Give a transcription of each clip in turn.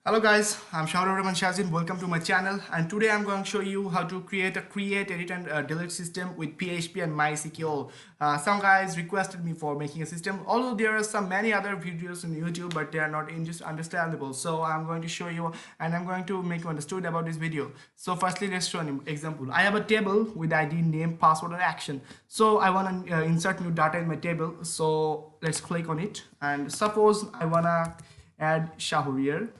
Hello guys, I'm Shahrukh Shazin. Welcome to my channel, and today I'm going to show you how to create a create, edit and delete system with PHP and MySQL. Some guys requested me for making a system, although there are some many other videos on YouTube, but they are not just understandable. So I'm going to show you and I'm going to make you understood about this video. So firstly, let's show an example. I have a table with ID, name, password and action. So I want to insert new data in my table. So let's click on it, and suppose I want to add Shahur here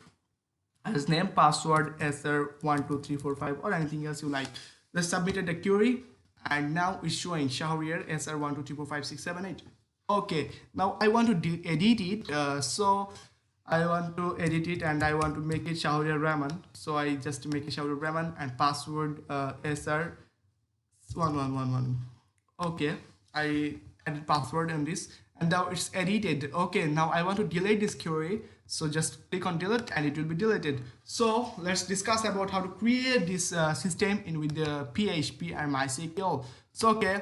as name, password, SR12345 or anything else you like. Let's submit the query, and now it's showing Shahriar SR1234567 Okay, now I want to edit it. So I want to edit it and I want to make it Shahriar Rahman. So I just make it Shahriar Rahman and password SR1111. Okay, I added password in this and now it's edited. Okay, now I want to delete this query, so just click on delete and it will be deleted. So let's discuss about how to create this system in with the PHP and MySQL. So okay,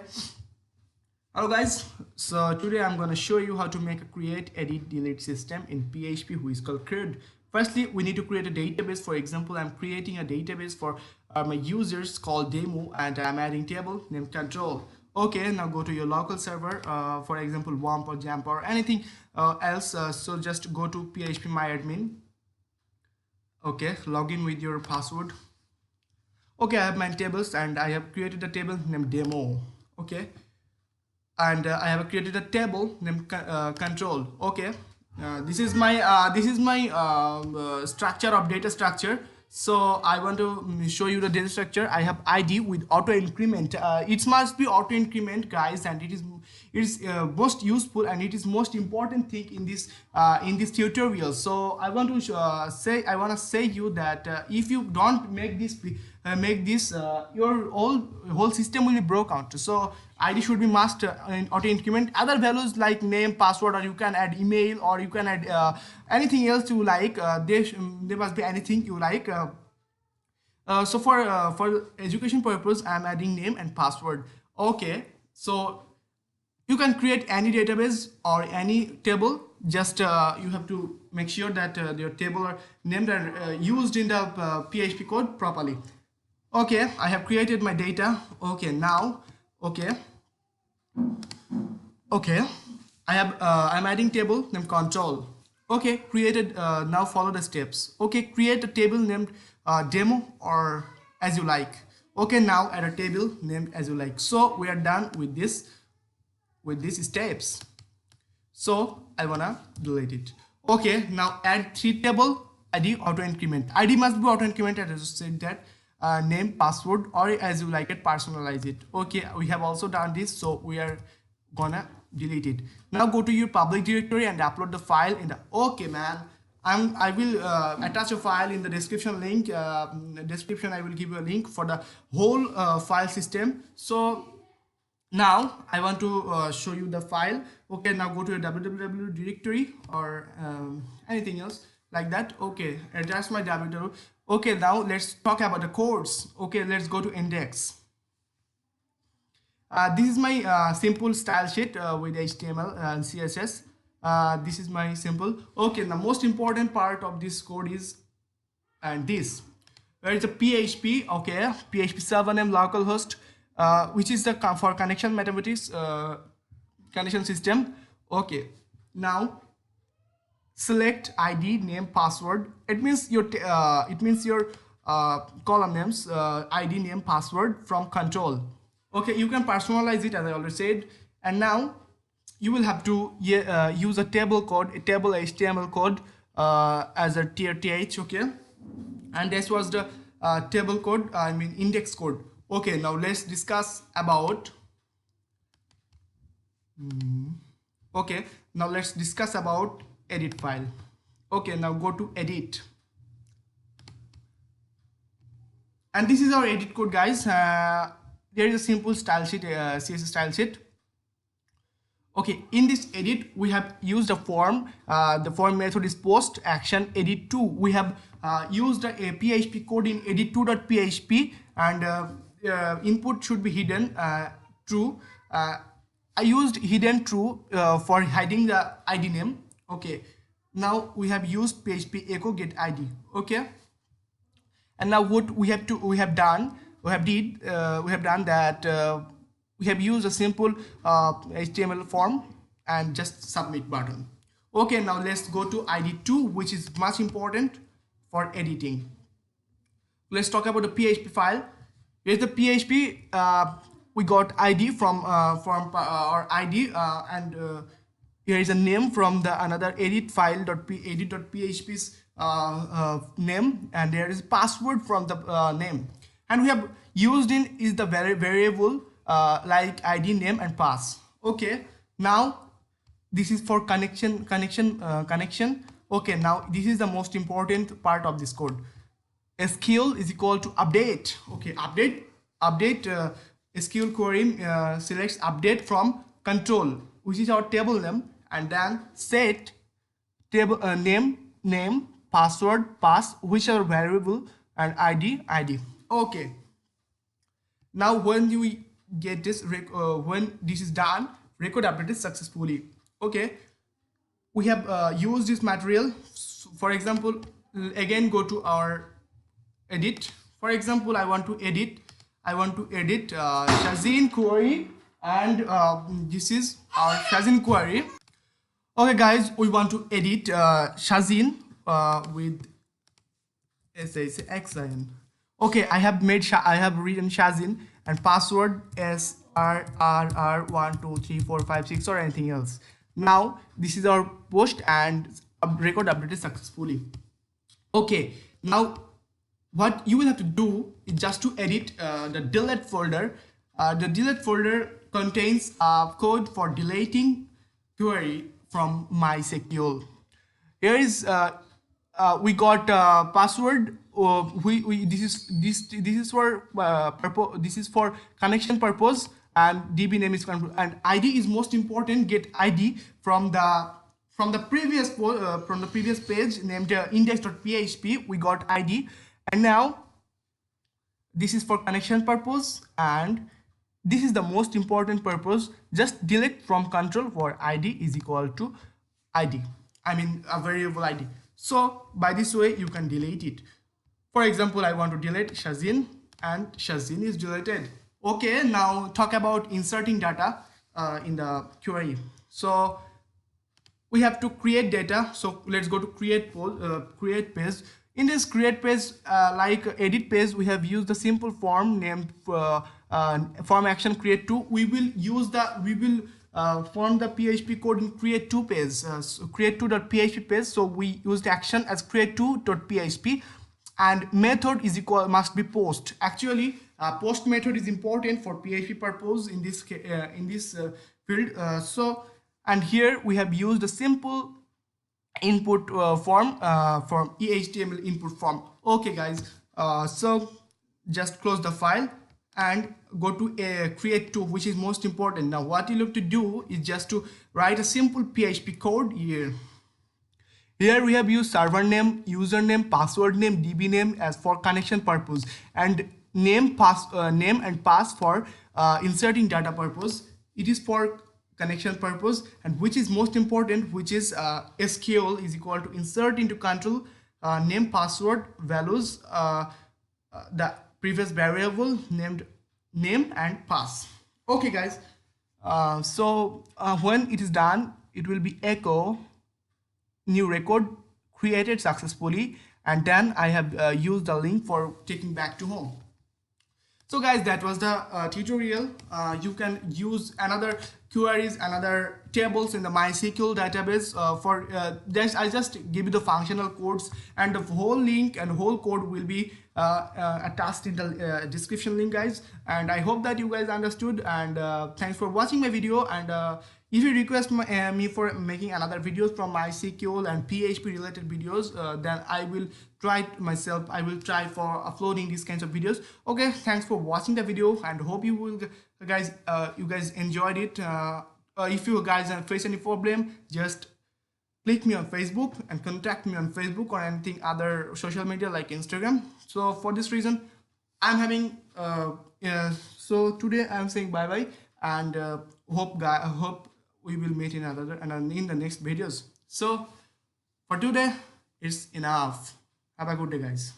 hello guys, so today I'm going to show you how to make a create, edit, delete system in PHP who is called CRUD. Firstly, we need to create a database. For example, I'm creating a database for my users called demo, and I'm adding table named control. Okay, now go to your local server, for example WAMP or JAMP or anything else. So just go to PHP myadmin. Okay, log in with your password. Okay, I have my tables and I have created a table named demo. Okay, and I have created a table named control. Okay, this is my structure of data structure. So I want to show you the data structure. I have ID with auto increment. It must be auto increment, guys, and it is most useful and it is most important thing in this tutorial. So I want to say you that if you don't make this your whole system will be broke out. So ID should be must in auto increment. Other values like name, password, or you can add email, or you can add anything else you like. There must be anything you like. So for education purpose, I'm adding name and password. Okay, so you can create any database or any table. Just you have to make sure that your table or named are used in the PHP code properly. Okay, I have created my data. Okay, now okay I'm adding table named control. Okay, created. Now follow the steps. Okay, create a table named demo or as you like. Okay, now add a table named as you like. So we are done with these steps. So I wanna delete it. Okay, now add 3 table ID auto increment. ID must be auto increment, as I said that. Name, password, or as you like it, personalize it. Okay, we have also done this, so we are gonna delete it. Now go to your public directory and upload the file in the okay man. I will attach a file in the description link. Description I will give you a link for the whole file system. So now I want to show you the file. Okay, now go to your www directory or anything else like that. Okay, attach my www. Okay, now let's talk about the codes. Okay, let's go to index. This is my simple style sheet with HTML and CSS. This is my simple. Okay, the most important part of this code is and this where it's a PHP. Okay, PHP server name localhost, which is the for connection mathematics connection system. Okay, now select ID, name, password. It means your column names, ID, name, password from control. Okay, you can personalize it as I already said. And now you will have to use a table code, a table HTML code as a tier th. Okay, and this was the table code, I mean index code. Okay, now let's discuss about okay, now let's discuss about edit file. Okay, now go to edit, and this is our edit code, guys. There is a simple style sheet, CSS style sheet. Okay, in this edit we have used a form. The form method is post action edit 2. We have used a PHP code in edit2.php, and input should be hidden true. I used hidden true for hiding the ID name. Okay, now we have used PHP echo get ID. Okay, and now what we have done that we have used a simple HTML form and just submit button. Okay, now let's go to ID2, which is much important for editing. Let's talk about the PHP file. Here's the PHP. We got ID from our ID and here is a name from the another edit file edit.php's name, and there is password from the name, and we have used in is the variable like ID, name, and pass. Okay, now this is for connection. Okay, now this is the most important part of this code. SQL is equal to update. Okay, update SQL query selects update from control, which is our table name, and then set table name, password, pass, which are variable, and ID. Okay, now when you get this when this is done, record updated successfully. Okay, we have used this material. For example, again go to our edit. For example, I want to edit Shazin query, and this is our Shazin query. Okay guys, we want to edit Shazin with SHXIN. Okay, I have written Shazin and password SRRR12345 or anything else. Now this is our post and record updated successfully. Okay, now what you will have to do is just to edit the delete folder. The delete folder contains code for deleting query from MySQL. Here is we got password. This is for this is for connection purpose, and DB name is and ID is most important. Get ID from the previous page named index.php. We got ID, and now this is for connection purpose, and this is the most important purpose. Just delete from control for ID is equal to ID. I mean a variable ID. So by this way you can delete it. For example, I want to delete Shazin, and Shazin is deleted. Okay, now talk about inserting data in the query. So we have to create data. So let's go to create page. In this create page, like edit page, we have used the simple form named form action create to. We will form the PHP code in create2 page, create2.php page. So we used action as create2.php, and method is equal must be post. Actually, post method is important for PHP purpose in this field. And here we have used a simple input form from HTML input form. Okay guys, so just close the file and go to create2, which is most important. Now what you have to do is just to write a simple PHP code here. Here we have used server name, username, password name, DB name as for connection purpose, and name and pass for inserting data purpose. It is for connection purpose, and which is most important, which is SQL is equal to insert into control name, password, values, the previous variable named name, and pass. Okay guys, when it is done, it will be echo new record created successfully, and then I have used the link for taking back to home. So guys, that was the tutorial. You can use another queries, another tables in the MySQL database. I just give you the functional codes, and the whole link and whole code will be attached in the description link, guys. And I hope that you guys understood, and thanks for watching my video. And if you request me for making another videos from MySQL and PHP related videos, then I will try myself. I will try for uploading these kinds of videos. Okay, thanks for watching the video, and hope you will you guys enjoyed it. If you guys face any problem, just click me on Facebook and contact me on Facebook or anything other social media like Instagram. So for this reason, I'm having so today I'm saying bye bye, and hope we will meet in the next videos. So For today, it's enough. Have a good day, guys.